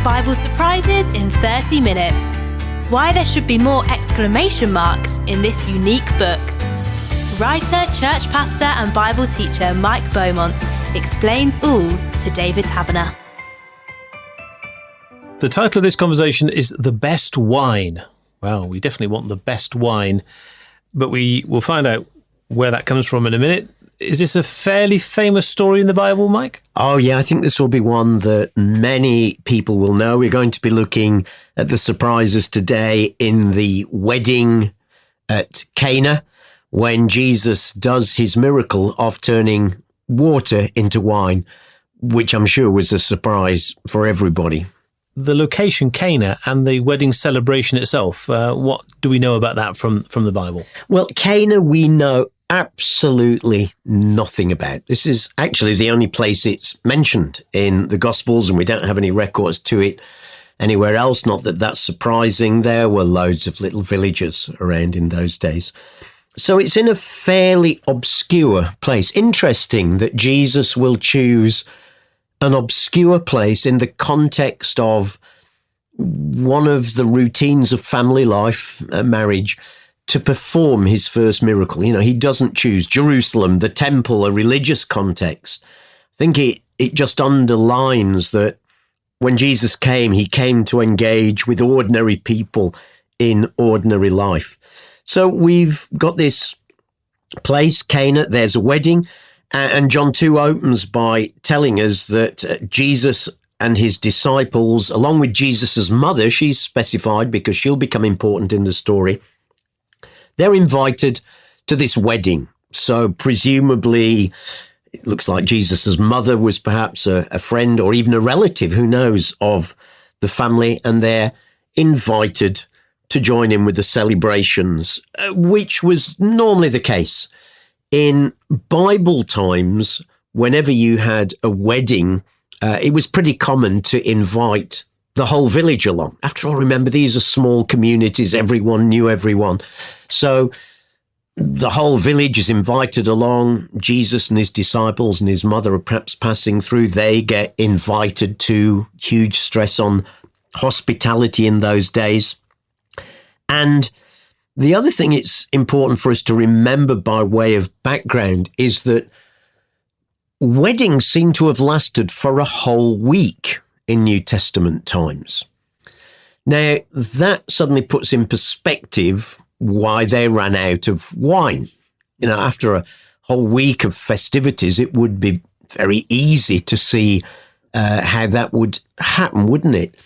Bible surprises in 30 minutes. Why there should be more exclamation marks in this unique book. Writer, church pastor and Bible teacher Mike Beaumont explains all to David Taverner. The title of this conversation is The Best Wine. Well, we definitely want the best wine, but we will find out where that comes from in a minute. Is this a fairly famous story in the Bible, Mike? Oh, yeah, I think this will be one that many people will know. We're going to be looking at the surprises today in the wedding at Cana, when Jesus does his miracle of turning water into wine, which I'm sure was a surprise for everybody. The location, Cana, and the wedding celebration itself, what do we know about that from the Bible? Well, Cana we know absolutely nothing about. This is actually the only place it's mentioned in the Gospels, and we don't have any records to it anywhere else. Not that that's surprising. There were loads of little villages around in those days. So it's in a fairly obscure place. Interesting that Jesus will choose an obscure place in the context of one of the routines of family life, marriage, to perform his first miracle. You know, he doesn't choose Jerusalem, the temple, a religious context. I think it just underlines that when Jesus came, he came to engage with ordinary people in ordinary life. So we've got this place, Cana, there's a wedding. And John 2 opens by telling us that Jesus and his disciples, along with Jesus' mother, she's specified because she'll become important in the story, they're invited to this wedding. So presumably, it looks like Jesus' mother was perhaps a friend or even a relative, who knows, of the family, and they're invited to join in with the celebrations, which was normally the case. In Bible times, whenever you had a wedding, it was pretty common to invite the whole village along. After all, remember, these are small communities. Everyone knew everyone. So the whole village is invited along. Jesus and his disciples and his mother are perhaps passing through. They get invited to. Huge stress on hospitality in those days. And the other thing it's important for us to remember by way of background is that weddings seem to have lasted for a whole week in New Testament times. Now, that suddenly puts in perspective why they ran out of wine. You know, after a whole week of festivities, it would be very easy to see how that would happen, wouldn't it?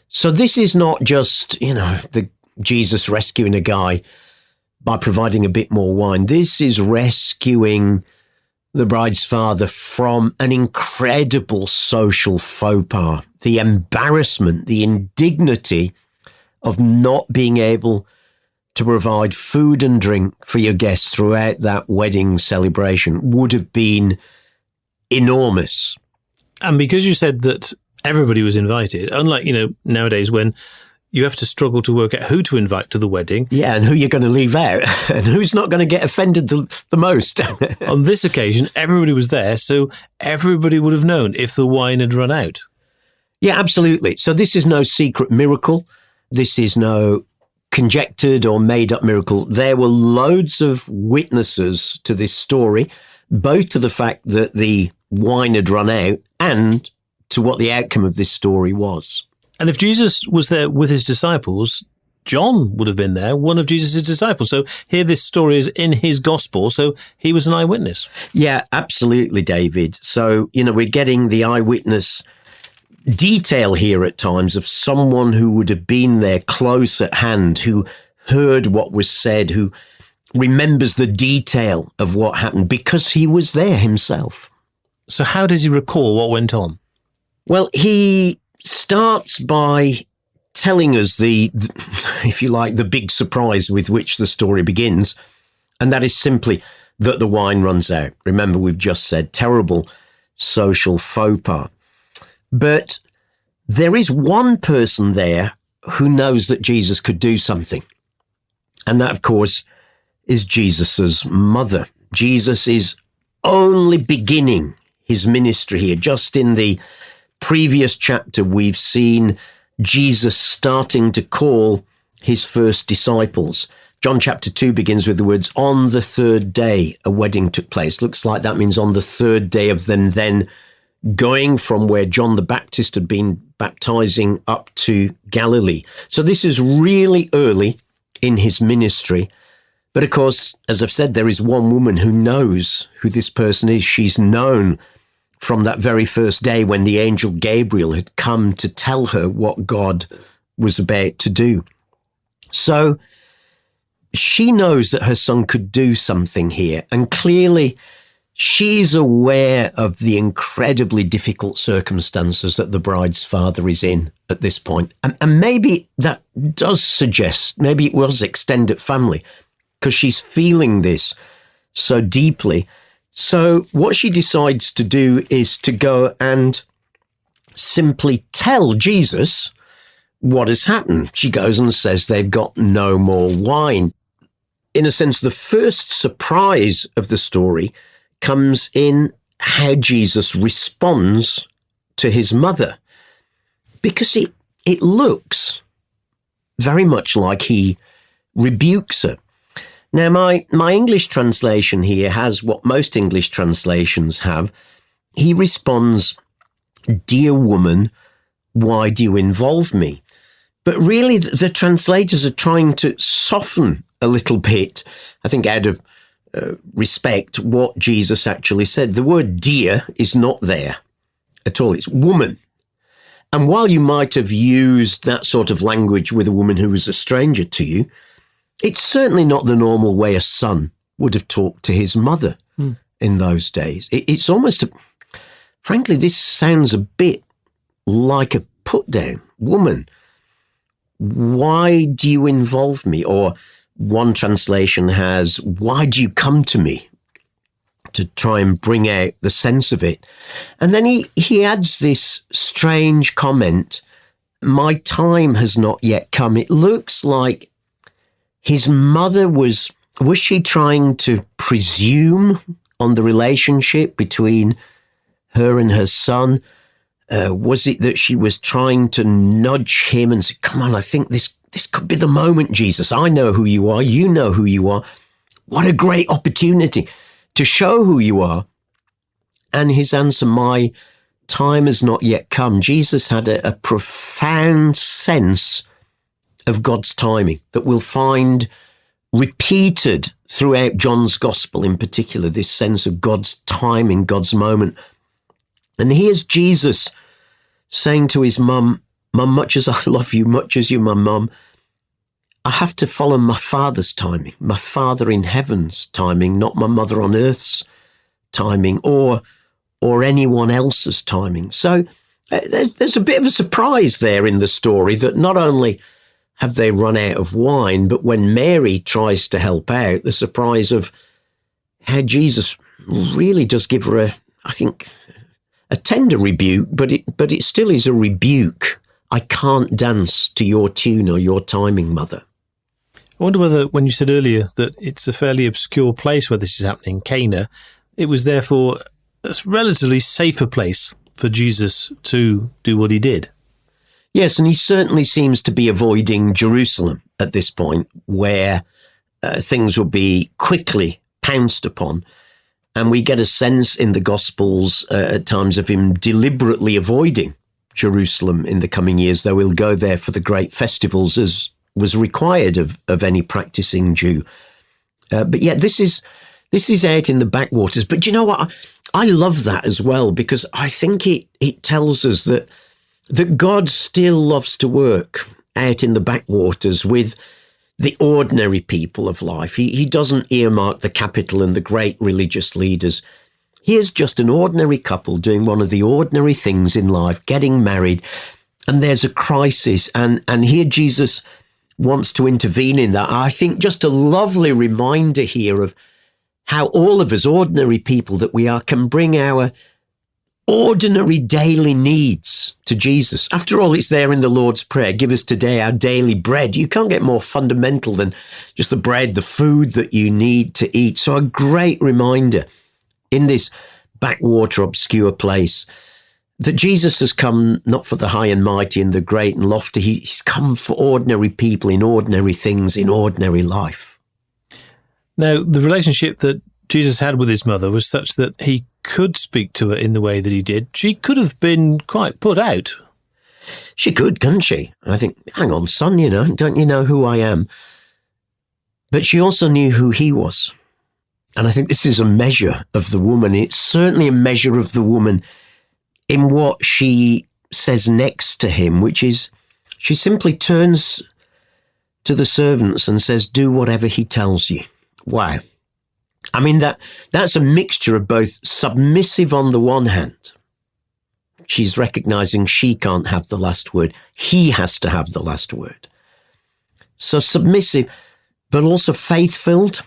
So this is not just, the Jesus rescuing a guy by providing a bit more wine. This is rescuing the bride's father from an incredible social faux pas, the embarrassment, the indignity of not being able to provide food and drink for your guests throughout that wedding celebration would have been enormous. And because you said that everybody was invited, unlike, nowadays when you have to struggle to work out who to invite to the wedding. Yeah, and who you're going to leave out, and who's not going to get offended the most. On this occasion, everybody was there, so everybody would have known if the wine had run out. Yeah, absolutely. So this is no secret miracle. This is no conjectured or made-up miracle. There were loads of witnesses to this story, both to the fact that the wine had run out and to what the outcome of this story was. And if Jesus was there with his disciples, John would have been there, one of Jesus' disciples. So here this story is in his gospel, so he was an eyewitness. Yeah, absolutely, David. So, we're getting the eyewitness detail here at times of someone who would have been there close at hand, who heard what was said, who remembers the detail of what happened because he was there himself. So how does he recall what went on? Well, he starts by telling us if you like, the big surprise with which the story begins, and that is simply that the wine runs out. Remember, we've just said terrible social faux pas. But there is one person there who knows that Jesus could do something, and that, of course, is Jesus's mother. Jesus is only beginning his ministry here, just in the previous chapter, we've seen Jesus starting to call his first disciples. John chapter 2 begins with the words, on the third day, a wedding took place. Looks like that means on the third day of them then going from where John the Baptist had been baptizing up to Galilee. So this is really early in his ministry. But of course, as I've said, there is one woman who knows who this person is. She's known from that very first day when the angel Gabriel had come to tell her what God was about to do. So she knows that her son could do something here. And clearly, she's aware of the incredibly difficult circumstances that the bride's father is in at this point. And maybe that does suggest, maybe it was extended family, because she's feeling this so deeply. So what she decides to do is to go and simply tell Jesus what has happened. She goes and says they've got no more wine. In a sense, the first surprise of the story comes in how Jesus responds to his mother, because it looks very much like he rebukes her. Now, my English translation here has what most English translations have. He responds, "Dear woman, why do you involve me?" But really, the translators are trying to soften a little bit, I think out of respect, what Jesus actually said. The word dear is not there at all. It's woman. And while you might have used that sort of language with a woman who was a stranger to you, it's certainly not the normal way a son would have talked to his mother in those days. It's almost, frankly, this sounds a bit like a put down. Woman, why do you involve me? Or one translation has, why do you come to me? To try and bring out the sense of it. And then he adds this strange comment, my time has not yet come. It looks like his mother was she trying to presume on the relationship between her and her son? Was it that she was trying to nudge him and say, come on, I think this could be the moment, Jesus. I know who you are. You know who you are. What a great opportunity to show who you are. And his answer, my time has not yet come. Jesus had a profound sense of God's timing that we'll find repeated throughout John's gospel in particular, this sense of God's timing, God's moment. And here's Jesus saying to his mum, Mum, much as I love you, much as you're my mum, I have to follow my Father's timing, my Father in heaven's timing, not my mother on earth's timing or anyone else's timing. So there's a bit of a surprise there in the story that not only have they run out of wine, but when Mary tries to help out, the surprise of how Jesus really does give her I think, a tender rebuke, but it still is a rebuke. I can't dance to your tune or your timing, Mother. I wonder whether, when you said earlier that it's a fairly obscure place where this is happening, Cana, it was therefore a relatively safer place for Jesus to do what he did. Yes, and he certainly seems to be avoiding Jerusalem at this point, where things will be quickly pounced upon. And we get a sense in the Gospels at times of him deliberately avoiding Jerusalem in the coming years, though he'll go there for the great festivals as was required of any practicing Jew. But yet this is out in the backwaters. But do you know what? I love that as well, because I think it tells us that God still loves to work out in the backwaters with the ordinary people of life. He doesn't earmark the capital and the great religious leaders. Here's just an ordinary couple doing one of the ordinary things in life, getting married, and there's a crisis. And here Jesus wants to intervene in that. I think just a lovely reminder here of how all of us, ordinary people that we are, can bring our ordinary daily needs to Jesus. After all, it's there in the Lord's Prayer, give us today our daily bread. You can't get more fundamental than just the bread, the food that you need to eat. So a great reminder in this backwater, obscure place that Jesus has come not for the high and mighty and the great and lofty. He's come for ordinary people in ordinary things, in ordinary life. Now, the relationship that Jesus had with his mother was such that he could speak to her in the way that he did. She could have been quite put out. She could, couldn't she? I think, hang on, son, don't you know who I am? But she also knew who he was. And I think this is a measure of the woman. It's certainly a measure of the woman in what she says next to him, which is she simply turns to the servants and says, do whatever he tells you. Wow. I mean, that's a mixture of both submissive on the one hand. She's recognizing she can't have the last word. He has to have the last word. So submissive, but also faith-filled.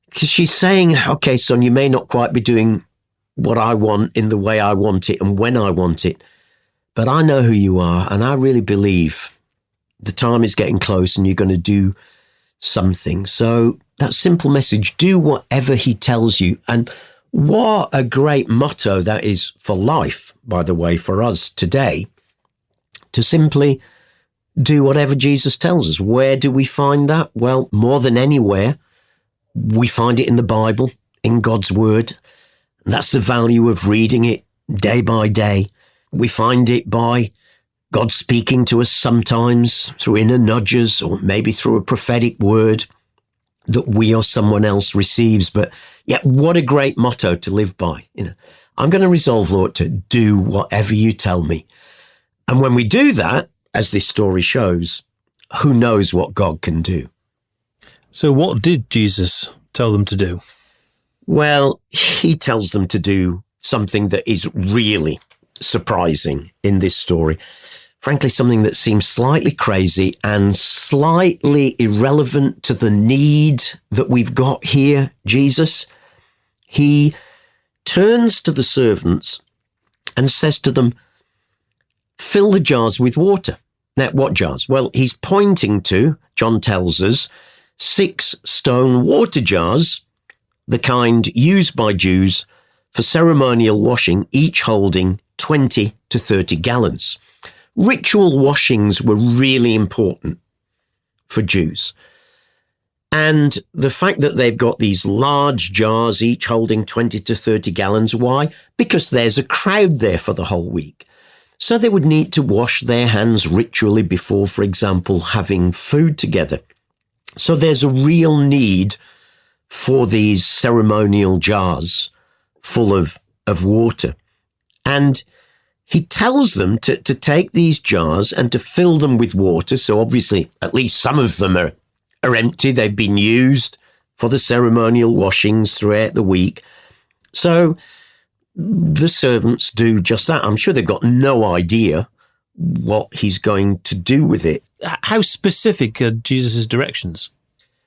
Because she's saying, okay, son, you may not quite be doing what I want in the way I want it and when I want it, but I know who you are, and I really believe the time is getting close and you're going to do something. So that simple message, do whatever he tells you. And what a great motto that is for life, by the way, for us today, to simply do whatever Jesus tells us. Where do we find that? Well, more than anywhere, we find it in the Bible, in God's word. And that's the value of reading it day by day. We find it by God speaking to us sometimes through inner nudges or maybe through a prophetic word that we or someone else receives. But yet, what a great motto to live by. I'm going to resolve, Lord, to do whatever you tell me. And when we do that, as this story shows, who knows what God can do? So what did Jesus tell them to do? Well, he tells them to do something that is really surprising in this story. Frankly, something that seems slightly crazy and slightly irrelevant to the need that we've got here, Jesus. He turns to the servants and says to them, fill the jars with water. Now, what jars? Well, he's pointing to, John tells us, 6 stone water jars, the kind used by Jews for ceremonial washing, each holding 20 to 30 gallons. Ritual washings were really important for Jews. And the fact that they've got these large jars, each holding 20 to 30 gallons, why? Because there's a crowd there for the whole week. So they would need to wash their hands ritually before, for example, having food together. So there's a real need for these ceremonial jars full of water. And he tells them to take these jars and to fill them with water. So obviously, at least some of them are empty. They've been used for the ceremonial washings throughout the week. So the servants do just that. I'm sure they've got no idea what he's going to do with it. How specific are Jesus' directions?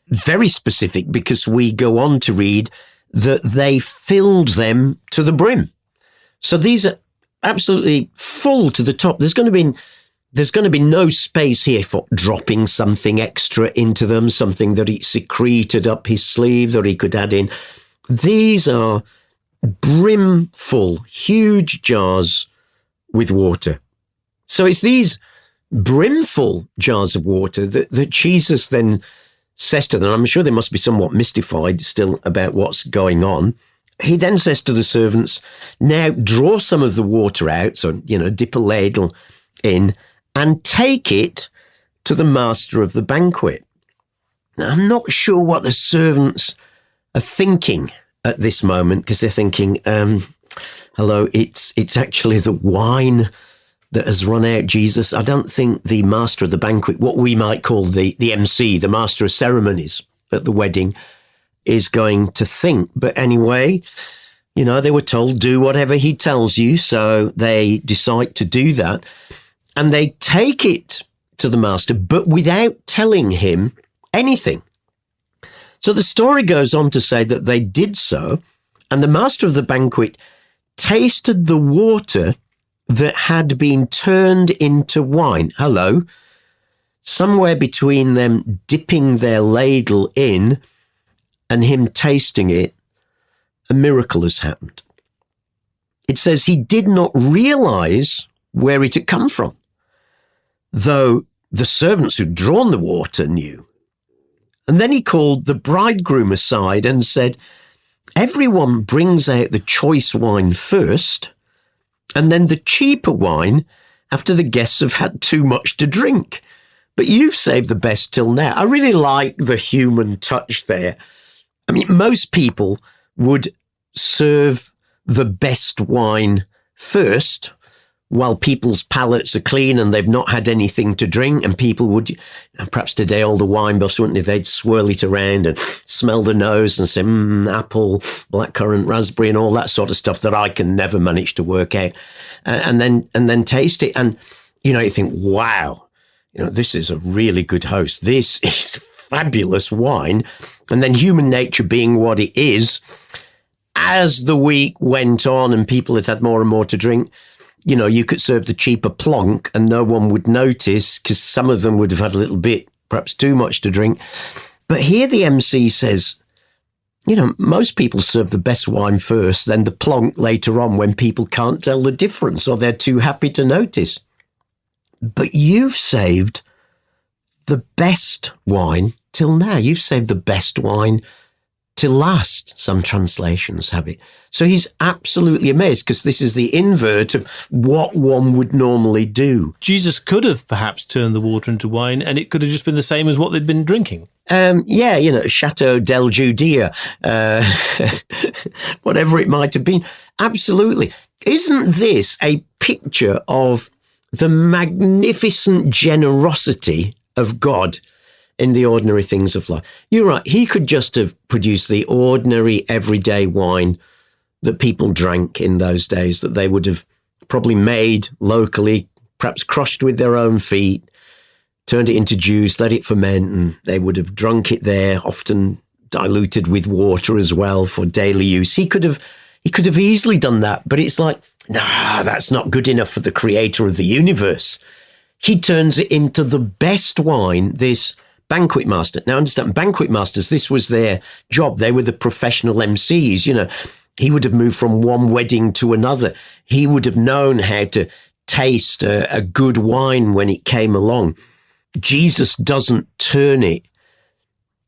Very specific, because we go on to read that they filled them to the brim. So these are absolutely full to the top. There's going to be no space here for dropping something extra into them, something that he secreted up his sleeve that he could add in. These are brimful, huge jars with water. So it's these brimful jars of water that Jesus then says to them. I'm sure they must be somewhat mystified still about what's going on. He then says to the servants, now draw some of the water out, so, dip a ladle in and take it to the master of the banquet. Now, I'm not sure what the servants are thinking at this moment, because they're thinking, hello, it's actually the wine that has run out, Jesus. I don't think the master of the banquet, what we might call the MC, the master of ceremonies at the wedding, is going to think. But anyway, they were told, do whatever he tells you. So they decide to do that. And they take it to the master, but without telling him anything. So the story goes on to say that they did so, and the master of the banquet tasted the water that had been turned into wine. Hello. Somewhere between them dipping their ladle in and him tasting it, a miracle has happened. it says he did not realize where it had come from, though the servants who'd drawn the water knew. And then he called the bridegroom aside and said, everyone brings out the choice wine first, and then the cheaper wine after the guests have had too much to drink. But you've saved the best till now. I really like the human touch there. I mean, most people would serve the best wine first while people's palates are clean and they've not had anything to drink, and people would, perhaps today all the wine buffs, wouldn't they? They'd swirl it around and smell the nose and say, apple, blackcurrant, raspberry, and all that sort of stuff that I can never manage to work out, and then taste it. And, you think, wow, this is a really good host. This is fabulous wine. And then human nature being what it is, as the week went on and people had more and more to drink, you could serve the cheaper plonk and no one would notice because some of them would have had a little bit, perhaps too much to drink. But here the MC says, most people serve the best wine first, then the plonk later on when people can't tell the difference or they're too happy to notice. But you've saved the best wine till now. You've saved the best wine till last, some translations have it. So he's absolutely amazed because this is the invert of what one would normally do. Jesus could have perhaps turned the water into wine and it could have just been the same as what they'd been drinking. Chateau del Judea, whatever it might have been. Absolutely. Isn't this a picture of the magnificent generosity of God in the ordinary things of life? You're right. He could just have produced the ordinary everyday wine that people drank in those days, that they would have probably made locally, perhaps crushed with their own feet, turned it into juice, let it ferment, and they would have drunk it there, often diluted with water as well for daily use. He could have easily done that, but it's like, that's not good enough for the creator of the universe. He turns it into the best wine, this banquet master. Now, understand, banquet masters, this was their job. They were the professional MCs. He would have moved from one wedding to another. He would have known how to taste a good wine when it came along. Jesus doesn't turn it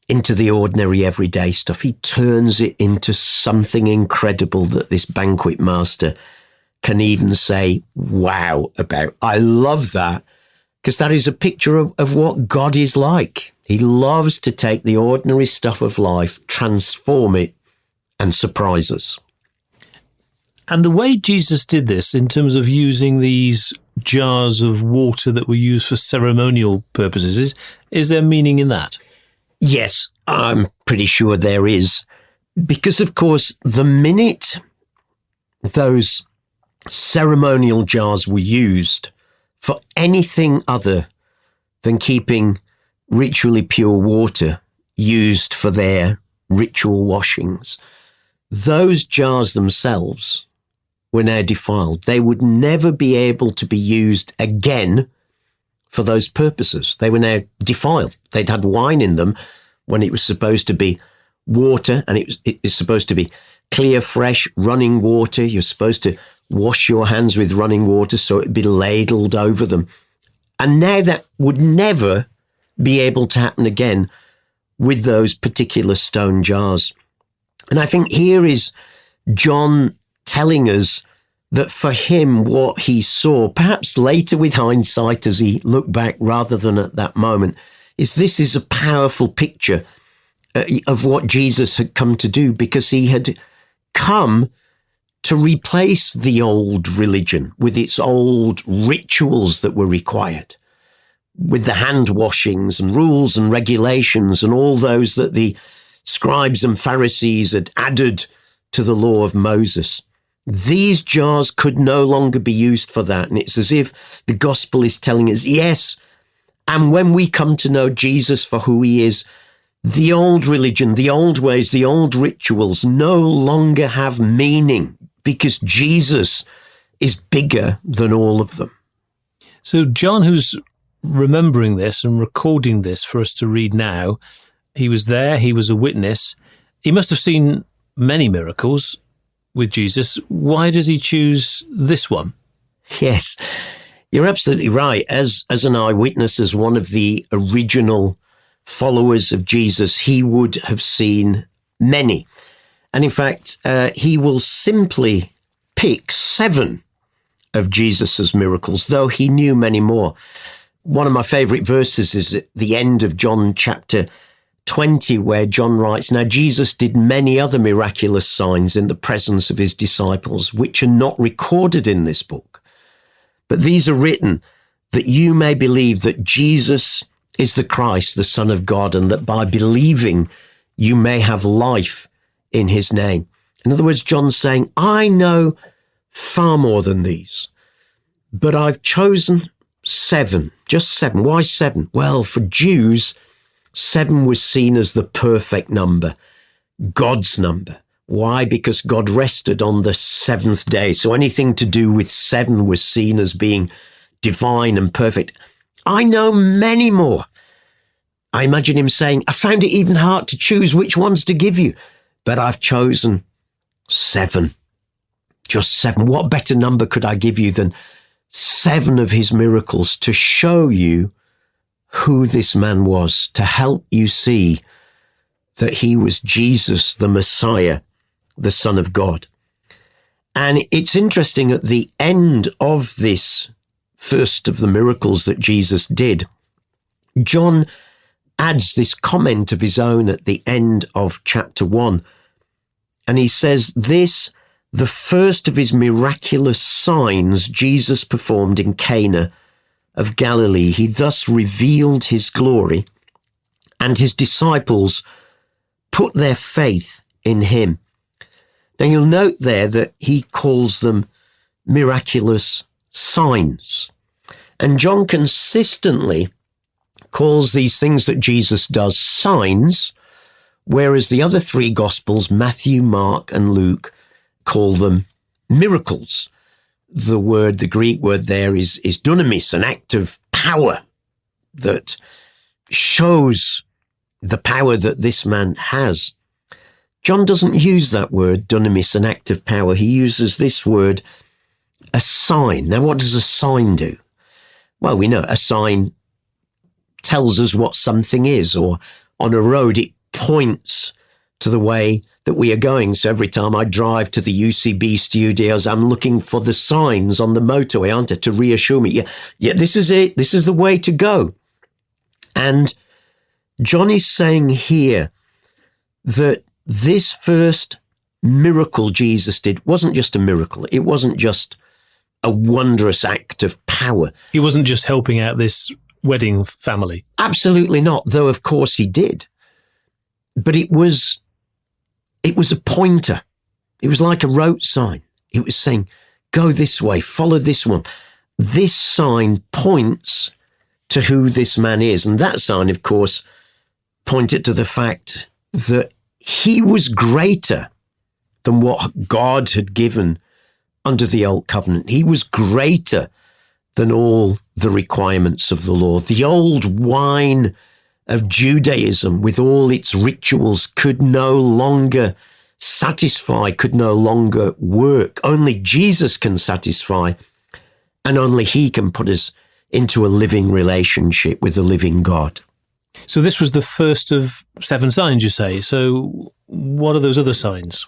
into the ordinary everyday stuff. He turns it into something incredible that this banquet master can even say, wow, about. I love that, because that is a picture of what God is like. He loves to take the ordinary stuff of life, transform it, and surprise us. And the way Jesus did this in terms of using these jars of water that were used for ceremonial purposes, is there meaning in that? Yes, I'm pretty sure there is. Because, of course, the minute those ceremonial jars were used for anything other than keeping ritually pure water used for their ritual washings, those jars themselves were now defiled. They would never be able to be used again for those purposes. They were now defiled. They'd had wine in them when it was supposed to be water, and it is supposed to be clear, fresh, running water. You're supposed to wash your hands with running water so it'd be ladled over them. And now that would never be able to happen again with those particular stone jars. And I think here is John telling us that for him, what he saw, perhaps later with hindsight as he looked back rather than at that moment, is this is a powerful picture of what Jesus had come to do, because he had come to replace the old religion with its old rituals that were required, with the hand washings and rules and regulations and all those that the scribes and Pharisees had added to the law of Moses. These jars could no longer be used for that. And it's as if the gospel is telling us, yes, and when we come to know Jesus for who he is, the old religion, the old ways, the old rituals no longer have meaning, because Jesus is bigger than all of them. So John, who's remembering this and recording this for us to read now, he was there, he was a witness. He must have seen many miracles. with Jesus. Why does he choose this one? Yes, you're absolutely right. As an eyewitness, as one of the original followers of Jesus, he would have seen many. And in fact, he will simply pick 7 of Jesus's miracles, though he knew many more. One of my favorite verses is at the end of John chapter 20, where John writes, "Now Jesus did many other miraculous signs in the presence of his disciples, which are not recorded in this book. But these are written that you may believe that Jesus is the Christ, the Son of God, and that by believing you may have life in his name." In other words, John's saying, I know far more than these, but I've chosen 7, just 7. Why 7? Well, for Jews, 7 was seen as the perfect number, God's number. Why? Because God rested on the 7th day. So anything to do with 7 was seen as being divine and perfect. I know many more. I imagine him saying, I found it even hard to choose which ones to give you, but I've chosen 7. Just 7. What better number could I give you than 7 of his miracles to show you who this man was, to help you see that he was Jesus, the Messiah, the Son of God. And it's interesting, at the end of this first of the miracles that Jesus did, John adds this comment of his own at the end of chapter 1. And he says, "This, the first of his miraculous signs Jesus performed in Cana of Galilee. He thus revealed his glory, and his disciples put their faith in him." Now you'll note there that he calls them miraculous signs. And John consistently calls these things that Jesus does signs, whereas the other 3 Gospels, Matthew, Mark, and Luke, call them miracles. The Greek word there is dunamis, an act of power that shows the power that this man has. John doesn't use that word, dunamis, an act of power. He uses this word, a sign. Now, what does a sign do? Well, we know a sign tells us what something is, or on a road, it points to the way that we are going. So every time I drive to the UCB studios, I'm looking for the signs on the motorway, aren't I, to reassure me, yeah, this is it. This is the way to go. And John is saying here that this first miracle Jesus did wasn't just a miracle. It wasn't just a wondrous act of power. He wasn't just helping out this wedding family. Absolutely not, though of course he did. But it was a pointer. It was like a road sign. It was saying, go this way, follow this one. This sign points to who this man is. And that sign, of course, pointed to the fact that he was greater than what God had given under the old covenant. He was greater than all the requirements of the law. The old wine of Judaism, with all its rituals, could no longer satisfy, could no longer work. Only Jesus can satisfy, and only he can put us into a living relationship with the living God. So this was the first of 7 signs, you say. So what are those other signs?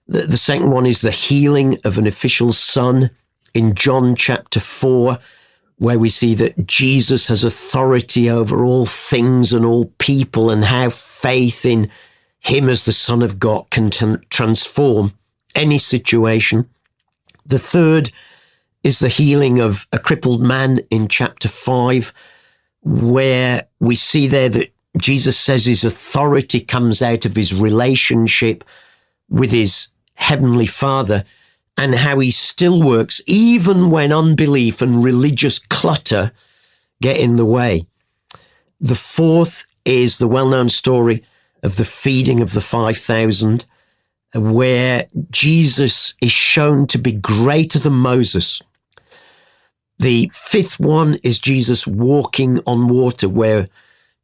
The second one is the healing of an official's son in John chapter 4, where we see that Jesus has authority over all things and all people, and how faith in him as the Son of God can transform any situation. The third is the healing of a crippled man in chapter 5, where we see there that Jesus says his authority comes out of his relationship with his heavenly Father, and how he still works even when unbelief and religious clutter get in the way. The fourth is the well-known story of the feeding of the 5,000, where Jesus is shown to be greater than Moses. The fifth one is Jesus walking on water, where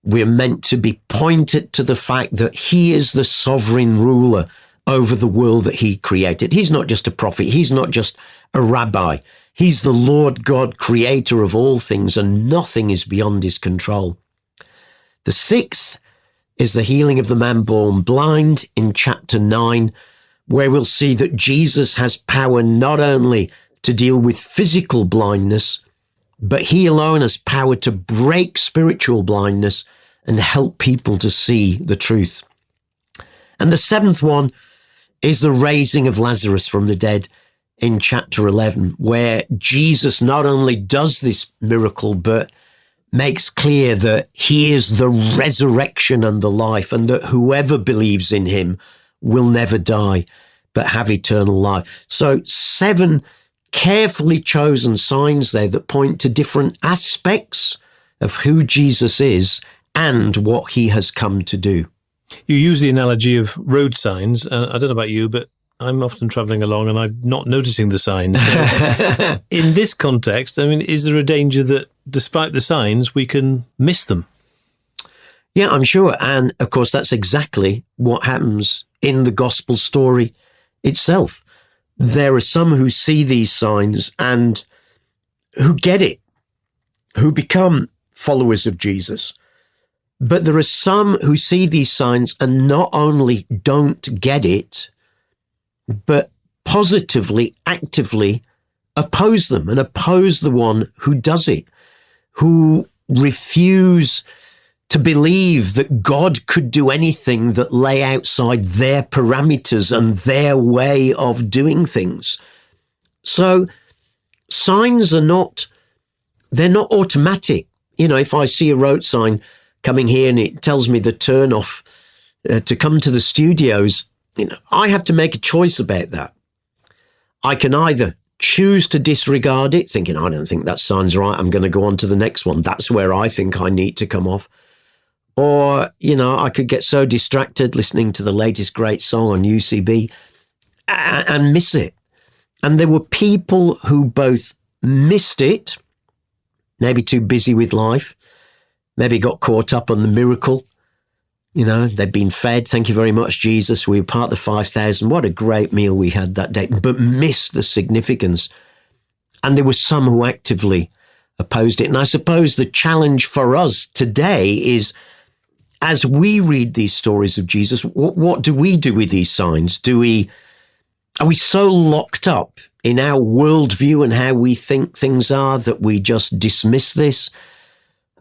we're meant to be pointed to the fact that he is the sovereign ruler over the world that he created. He's not just a prophet. He's not just a rabbi. He's the Lord God, creator of all things, and nothing is beyond his control. The sixth is the healing of the man born blind in chapter 9, where we'll see that Jesus has power not only to deal with physical blindness, but he alone has power to break spiritual blindness and help people to see the truth. And the seventh one is the raising of Lazarus from the dead in chapter 11, where Jesus not only does this miracle, but makes clear that he is the resurrection and the life, and that whoever believes in him will never die, but have eternal life. So 7 carefully chosen signs there that point to different aspects of who Jesus is and what he has come to do. You use the analogy of road signs. I don't know about you, but I'm often travelling along and I'm not noticing the signs. So in this context, I mean, is there a danger that despite the signs, we can miss them? Yeah, I'm sure. And of course, that's exactly what happens in the gospel story itself. There are some who see these signs and who get it, who become followers of Jesus. But there are some who see these signs and not only don't get it, but positively, actively oppose them and oppose the one who does it, who refuse to believe that God could do anything that lay outside their parameters and their way of doing things. So signs they're not automatic. You know, if I see a road sign coming here and it tells me the turn off to come to the studios, you know, I have to make a choice about that. I can either choose to disregard it, thinking, I don't think that sign's right, I'm going to go on to the next one. That's where I think I need to come off. Or, you know, I could get so distracted listening to the latest great song on UCB and miss it. And there were people who both missed it, maybe too busy with life, maybe got caught up on the miracle. You know, they'd been fed. Thank you very much, Jesus. We were part of the 5,000. What a great meal we had that day, but missed the significance. And there were some who actively opposed it. And I suppose the challenge for us today is, as we read these stories of Jesus, what do we do with these signs? Are we so locked up in our worldview and how we think things are that we just dismiss this?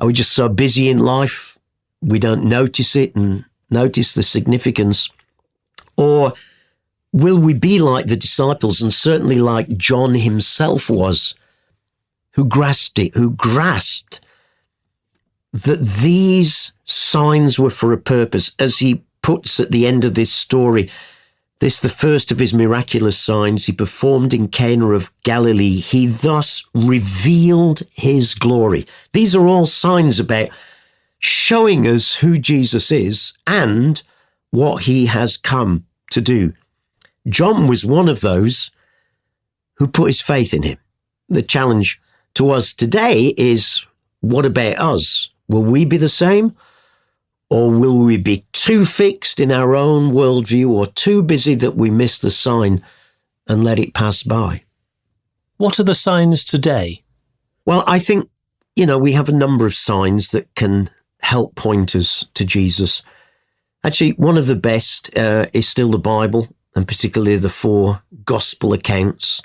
Are we just so busy in life we don't notice it and notice the significance? Or will we be like the disciples, and certainly like John himself was, who grasped that these signs were for a purpose? As he puts at the end of this story, this, the first of his miraculous signs he performed in Cana of Galilee, he thus revealed his glory. These are all signs about showing us who Jesus is and what he has come to do. John was one of those who put his faith in him. The challenge to us today is, what about us? Will we be the same? Or will we be too fixed in our own worldview or too busy that we miss the sign and let it pass by? What are the signs today? Well, I think, you know, we have a number of signs that can help point us to Jesus. Actually, one of the best is still the Bible, and particularly the 4 gospel accounts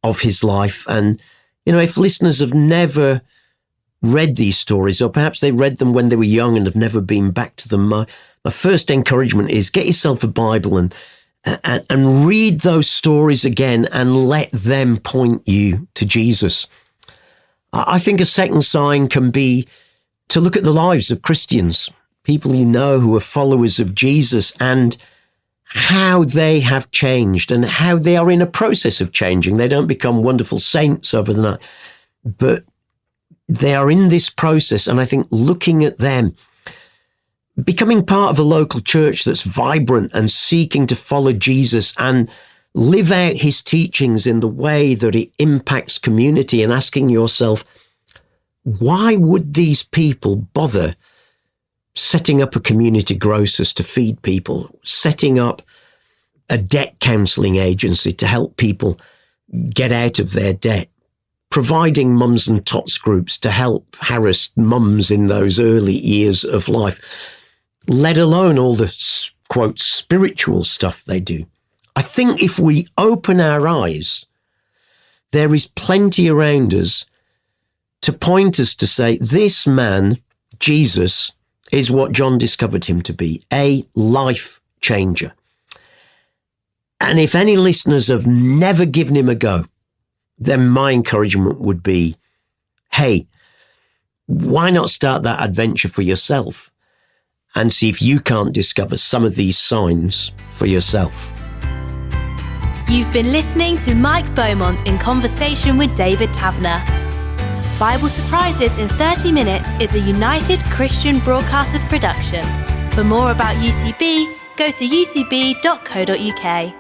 of his life. And, you know, if listeners have never read these stories, or perhaps they read them when they were young and have never been back to them, my first encouragement is get yourself a Bible and read those stories again and let them point you to Jesus. I think a second sign can be to look at the lives of Christians, people you know who are followers of Jesus, and how they have changed and how they are in a process of changing. They don't become wonderful saints over the night, but they are in this process. And I think looking at them, becoming part of a local church that's vibrant and seeking to follow Jesus and live out his teachings in the way that it impacts community, and asking yourself, why would these people bother setting up a community grocers to feed people, setting up a debt counselling agency to help people get out of their debt, providing mums and tots groups to help harassed mums in those early years of life, let alone all the, quote, spiritual stuff they do. I think if we open our eyes, there is plenty around us to point us to say, this man, Jesus, is what John discovered him to be, a life changer. And if any listeners have never given him a go, then my encouragement would be, hey, why not start that adventure for yourself and see if you can't discover some of these signs for yourself. You've been listening to Mike Beaumont in conversation with David Taverner. Bible Surprises in 30 Minutes is a United Christian Broadcasters production. For more about UCB, go to ucb.co.uk.